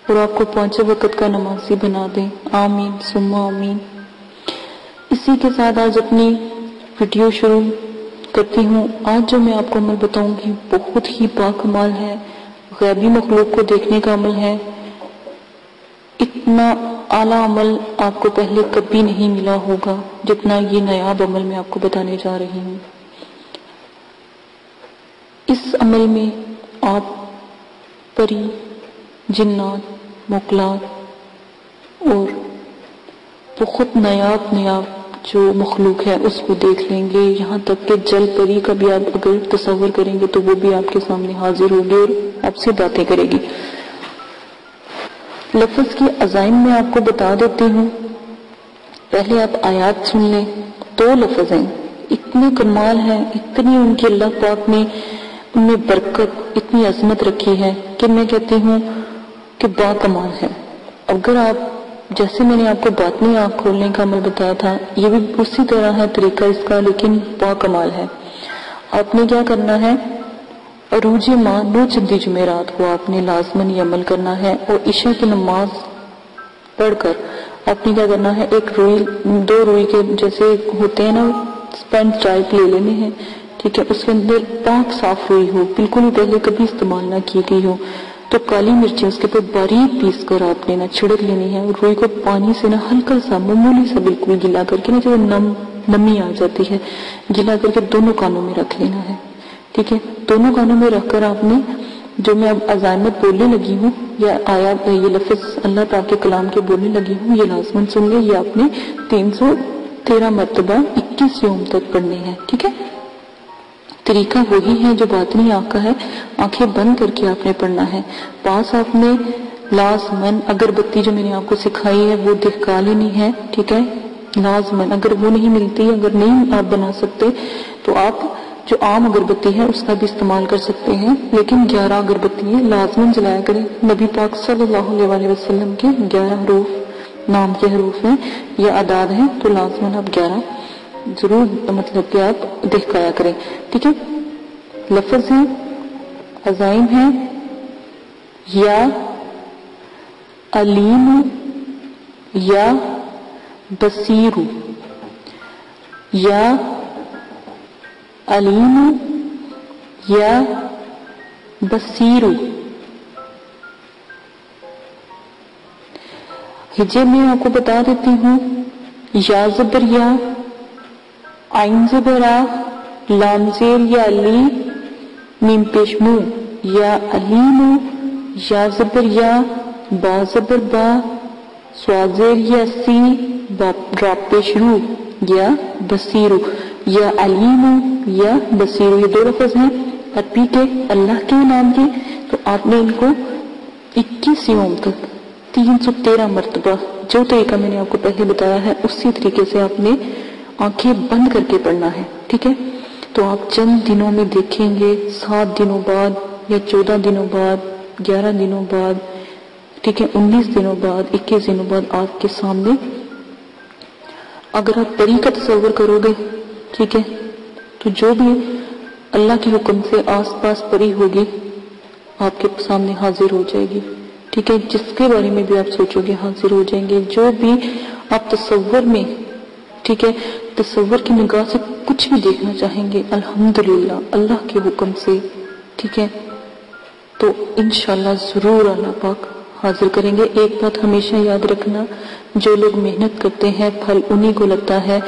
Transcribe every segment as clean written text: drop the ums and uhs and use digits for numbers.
اور آپ کو 5 وقت کا نمازی بنا دیں. آمین ثم آمین. اسی کے ساتھ آج اپنی ویڈیو شروع کرتی ہوں. آج جو میں آپ کو عمل بتاؤں گی بہت ہی باکمال ہے. غیبی مخلوق کو دیکھنے کا عمل ہے. اتنا اعلیٰ عمل آپ کو پہلے کبھی نہیں ملا ہوگا جتنا یہ نایاب عمل میں آپ کو بتانے جا رہی ہوں. اس عمل میں آپ پری، جنات، موکلات اور بہت نایاب جو مخلوق ہے اس کو دیکھ لیں گے. یہاں تک کہ جل پری کا بھی آپ اگر تصور کریں گے تو وہ بھی آپ کے سامنے حاضر ہوگی اور آپ سے باتیں کرے گی. لفظ کی عزائم میں آپ کو بتا دیتی ہوں. پہلے آپ آیات سن لیں. 2 لفظ ہیں، اتنے کمال ہیں، اتنی ان کی اللہ پاک نے ان میں برکت، اتنی عظمت رکھی ہے کہ میں کہتی ہوں کہ با کمال ہے. اگر آپ جیسے میں نے آپ کو باطنی آنکھ کھولنے کا عمل بتایا تھا، یہ بھی اسی طرح ہے طریقہ اس کا، لیکن با کمال ہے. آپ نے کیا کرنا ہے، عروج ماہ 9 چندی جمعرات کو آپ نے لازماً یہ عمل کرنا ہے. اور عشاء کی نماز پڑھ کر آپ نے کیا کرنا ہے، 2 روئی کے جیسے ہوتے ہیں نا سپنج ٹائپ لے لینے ہیں. ٹھیک ہے، اس کے اندر پاک صاف روئی ہو، بالکل ہی پہلے کبھی استعمال نہ کی گئی ہو. تو کالی مرچیں اس کے اوپر باریک پیس کر آپ نے چھڑک لینی ہے. اور روئی کو پانی سے ہلکا سا معمولی سا بالکل گلا کر کے جو نمی آ جاتی ہے، گلا کر کے دونوں کانوں میں رکھ لینا ہے. ٹھیک ہے، دونوں کانوں میں رکھ کر آپ نے جو میں اب عزائمت بولنے لگی ہوں یا آیات یہ لفظ اللہ تعالیٰ کے کلام کے بولنے لگی ہوں، یہ لازماً سن لیں. یہ آپ نے 313 مرتبہ 21 یوم تک پڑھنے ہیں. ٹھیک ہے، طریقہ وہی ہے جو باطنی آنکھ کا ہے. آنکھیں بند کر کے آپ نے پڑھنا ہے. پاس آپ نے لازماً اگربتی جو میں نے آپ کو سکھائی ہے وہ دکھا لینی ہے. ٹھیک ہے، لازماً اگر وہ نہیں ملتی، اگر نہیں آپ بنا سکتے تو آپ جو عام اگربتی ہے اس کا بھی استعمال کر سکتے ہیں، لیکن 11 اگربتیاں لازماً جلایا کریں. نبی پاک صلی اللہ علیہ وسلم کے 11 حروف نام کے حروف ہیں یا اعداد ہیں، تو لازماً آپ 11 ضرور مطلب کہ آپ دکھایا کریں. ٹھیک ہے، لفظ ہیں، عزائم ہیں، یا علیم یا بصیر، یا علیم یا بصیر. ہجے میں آپ کو بتا دیتی ہوں، یا زبر یا، عین زبر آ، لام زیر یا علی، میم پیش مو، یا علیم، یا زبر یا، با زبر با، سواد زیر یا سی، را پیش رو، یا بصیر. یا علیم یا بصیر، یہ 2 لفظ ہیں عربی کے، اللہ کے نام کے. تو آپ نے ان کو 21 یوم تک 313 مرتبہ جو طریقہ میں نے آپ کو پہلے بتایا ہے اسی طریقے سے آپ نے آنکھیں بند کر کے پڑھنا ہے. ٹھیک ہے، تو آپ چند دنوں میں دیکھیں گے، 7 دنوں بعد یا 14 دنوں بعد، 11 دنوں بعد، ٹھیک ہے، 19 دنوں بعد، 21 دنوں بعد آپ کے سامنے اگر آپ پری کا تصور کرو گے، ٹھیک ہے، تو جو بھی اللہ کے حکم سے آس پاس پری ہوگی آپ کے سامنے حاضر ہو جائے گی. ٹھیک ہے، جس کے بارے میں بھی آپ سوچو گے حاضر ہو جائیں گے. جو بھی آپ تصور میں، ٹھیک ہے، تصور کی نگاہ سے کچھ بھی دیکھنا چاہیں گے، الحمدللہ اللہ کے حکم سے، ٹھیک ہے، تو انشاءاللہ ضرور اللہ پاک حاضر کریں گے. ایک بات ہمیشہ یاد رکھنا، جو لوگ محنت کرتے ہیں پھل انہی کو لگتا ہے.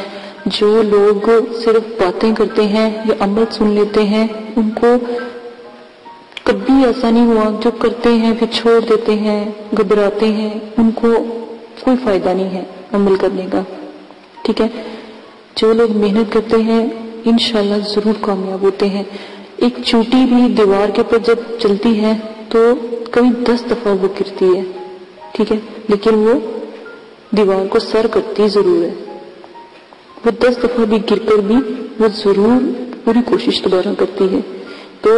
جو لوگ صرف باتیں کرتے ہیں یا عمل سن لیتے ہیں ان کو کبھی ایسا نہیں ہوا. جو کرتے ہیں پھر چھوڑ دیتے ہیں، گھبراتے ہیں، ان کو کوئی فائدہ نہیں ہے عمل کرنے کا. ٹھیک ہے، جو لوگ محنت کرتے ہیں انشاءاللہ ضرور کامیاب ہوتے ہیں. ایک چوٹی بھی دیوار کے اوپر جب چلتی ہے تو کبھی 10 دفعہ وہ گرتی ہے، ٹھیک ہے، لیکن وہ دیوار کو سر کرتی ضرور ہے. وہ 10 دفعہ بھی گر کر بھی وہ ضرور پوری کوشش دوبارہ کرتی ہے. تو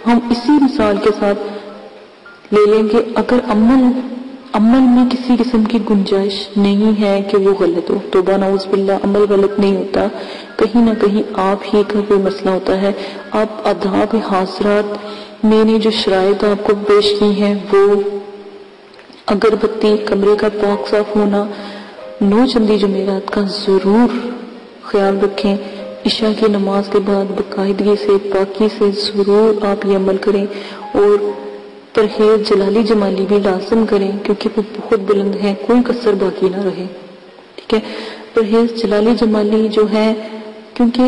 ہم اسی مثال کے ساتھ لے لیں گے، اگر عمل میں کسی قسم کی گنجائش نہیں ہے کہ وہ غلط ہو، توبہ نعوذ باللہ، عمل غلط نہیں ہوتا، کہیں نہ کہیں آپ ہی کا کوئی مسئلہ ہوتا ہے. آپ آداب حاضرات میں نے جو شرائط آپ کو پیش کی ہیں وہ اگربتی، کمرے کا پاک صاف ہونا، 9 چندی جمعرات کا ضرور خیال رکھیں. عشاء کی نماز کے بعد باقاعدگی سے، پاکی سے ضرور آپ یہ عمل کریں. اور پرہیز جلالی جمالی بھی لازم کریں کیونکہ وہ بہت بلند ہے، کوئی کسر باقی نہ رہے. ٹھیک ہے، پرہیز جلالی جمالی جو ہے، کیونکہ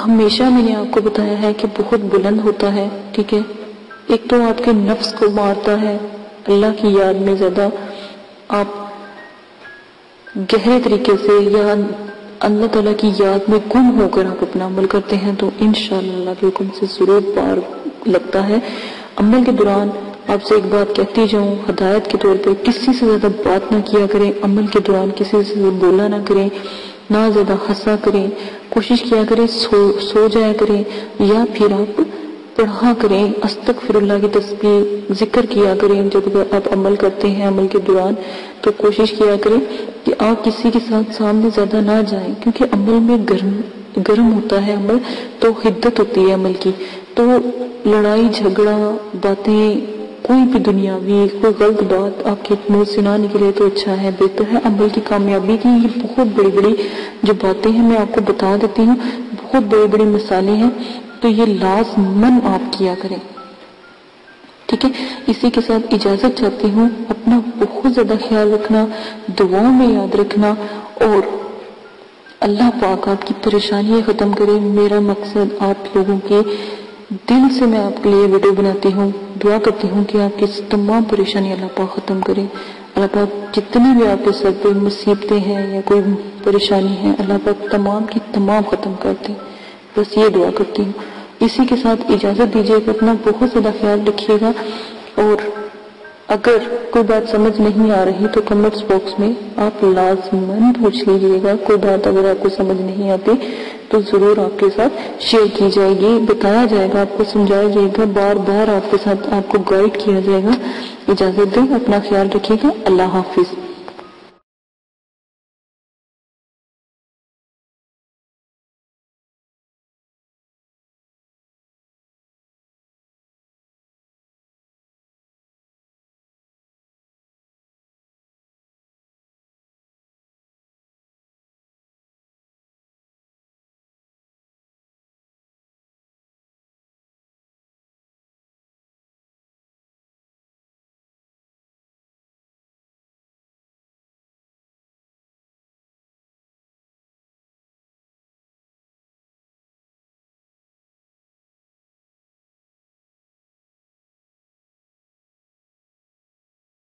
ہمیشہ میں نے آپ کو بتایا ہے کہ بہت بلند ہوتا ہے. ٹھیک ہے، ایک تو آپ کے نفس کو مارتا ہے، اللہ کی یاد میں زیادہ آپ گہرے طریقے سے یا اللہ تعالیٰ کی یاد میں گم ہو کر آپ اپنا عمل کرتے ہیں تو انشاءاللہ اللہ کے حکم سے ضرور پار لگتا ہے. عمل کے دوران آپ سے ایک بات کہتی جاؤں ہدایت کے طور پہ، کسی سے زیادہ بات نہ کیا کریں. عمل کے دوران کسی سے بولا نہ کریں، نہ زیادہ ہنسا کریں. کوشش کیا کریں سو جایا کریں، یا پھر آپ پڑھا کریں استغفر اللہ کی تسبیح ذکر کیا کریں. جب آپ عمل کرتے ہیں عمل کے دوران تو کوشش کیا کریں کہ آپ کسی کے ساتھ سامنے زیادہ نہ جائیں، کیونکہ عمل میں گرم ہوتا ہے عمل، تو حدت ہوتی ہے عمل کی. تو لڑائی جھگڑا باتیں کوئی بھی دنیاوی کوئی غلط بات آپ کے منہ سے نہ نکلے تو اچھا ہے، بہتر ہے. عمل کی کامیابی کی یہ بہت بڑی بڑی جو باتیں ہیں میں آپ کو بتا دیتی ہوں، بہت بڑی بڑی مثالیں ہیں، تو یہ لازماً آپ کیا کریں. ٹھیک ہے، اسی کے ساتھ اجازت چاہتی ہوں. اپنا بہت زیادہ خیال رکھنا، دعاؤں میں یاد رکھنا، اور اللہ پاک آپ کی پریشانیاں ختم کرے. میرا مقصد آپ لوگوں کے دل سے میں آپ کے لیے ویڈیو بناتی ہوں، دعا کرتی ہوں کہ آپ کی تمام پریشانی اللہ پاک ختم کرے. اللہ پاک جتنی بھی آپ کے سر پہ مصیبتیں ہیں یا کوئی پریشانی ہے اللہ پاک تمام کی تمام ختم کر دے. بس یہ دعا کرتی ہوں. اسی کے ساتھ اجازت دیجیے کہ اپنا بہت زیادہ خیال رکھیے گا. اور اگر کوئی بات سمجھ نہیں آ رہی تو کمنٹس باکس میں آپ لازماً پوچھ لیجیے گا. کوئی بات اگر آپ کو سمجھ نہیں آتی تو ضرور آپ کے ساتھ شیئر کی جائے گی، بتایا جائے گا، آپ کو سمجھایا جائے گا، بار بار آپ کے ساتھ آپ کو گائیڈ کیا جائے گا. اجازت دیں، اپنا خیال رکھیے گا. اللہ حافظ.